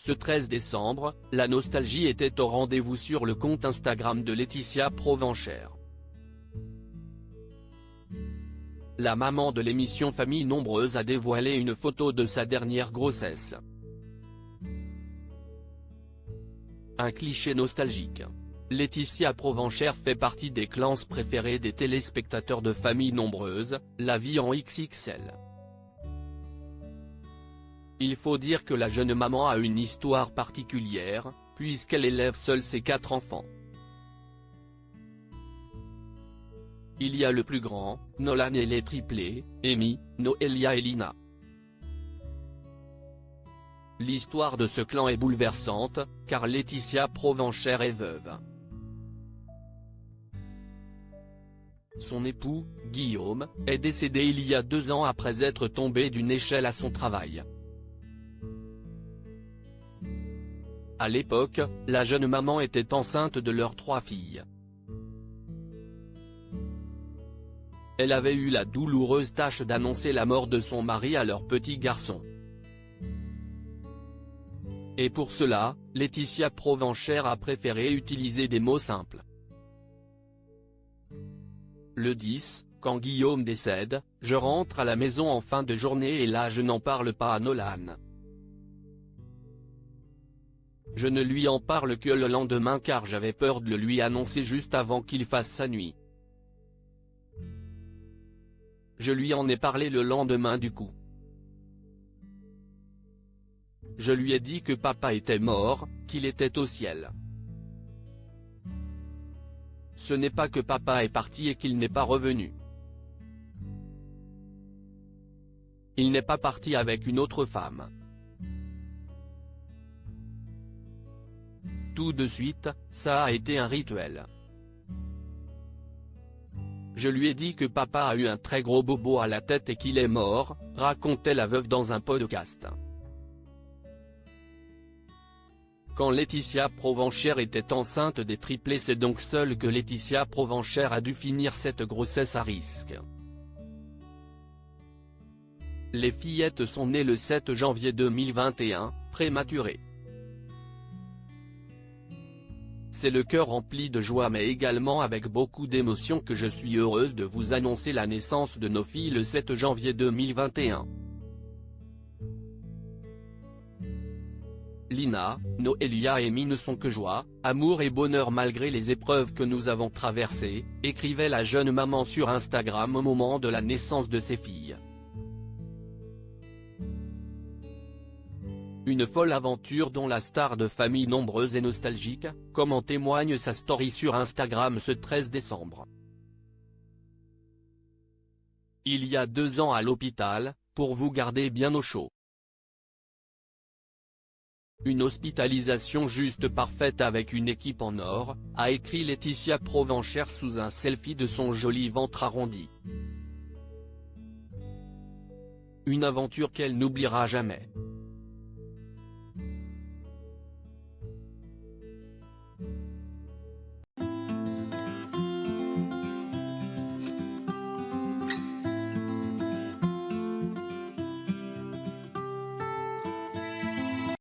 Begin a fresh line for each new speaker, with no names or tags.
Ce 13 décembre, la nostalgie était au rendez-vous sur le compte Instagram de Laetitia Provenchère. La maman de l'émission Famille Nombreuse a dévoilé une photo de sa dernière grossesse. Un cliché nostalgique. Laetitia Provenchère fait partie des clans préférés des téléspectateurs de Famille Nombreuse, la vie en XXL. Il faut dire que la jeune maman a une histoire particulière, puisqu'elle élève seule ses 4 enfants. Il y a le plus grand, Nolan, et les triplés, Amy, Noélia et Lina. L'histoire de ce clan est bouleversante, car Laetitia Provenchère est veuve. Son époux, Guillaume, est décédé il y a 2 ans après être tombé d'une échelle à son travail. À l'époque, la jeune maman était enceinte de leurs 3 filles. Elle avait eu la douloureuse tâche d'annoncer la mort de son mari à leur petit garçon. Et pour cela, Laetitia Provenchère a préféré utiliser des mots simples. Le 10, quand Guillaume décède, je rentre à la maison en fin de journée et là je n'en parle pas à Nolan. Je ne lui en parle que le lendemain car j'avais peur de le lui annoncer juste avant qu'il fasse sa nuit. Je lui en ai parlé le lendemain du coup. Je lui ai dit que papa était mort, qu'il était au ciel. Ce n'est pas que papa est parti et qu'il n'est pas revenu. Il n'est pas parti avec une autre femme. Tout de suite, ça a été un rituel. Je lui ai dit que papa a eu un très gros bobo à la tête et qu'il est mort, racontait la veuve dans un podcast. Quand Laetitia Provenchère était enceinte des triplés, c'est donc seule que Laetitia Provenchère a dû finir cette grossesse à risque. Les fillettes sont nées le 7 janvier 2021, prématurées. C'est le cœur rempli de joie mais également avec beaucoup d'émotion que je suis heureuse de vous annoncer la naissance de nos filles le 7 janvier 2021. Lina, Noélia et Amy ne sont que joie, amour et bonheur malgré les épreuves que nous avons traversées, écrivait la jeune maman sur Instagram au moment de la naissance de ses filles. Une folle aventure dont la star de Famille Nombreuse est nostalgique, comme en témoigne sa story sur Instagram ce 13 décembre. Il y a 2 ans à l'hôpital, pour vous garder bien au chaud. Une hospitalisation juste parfaite avec une équipe en or, a écrit Laetitia Provenchère sous un selfie de son joli ventre arrondi. Une aventure qu'elle n'oubliera jamais.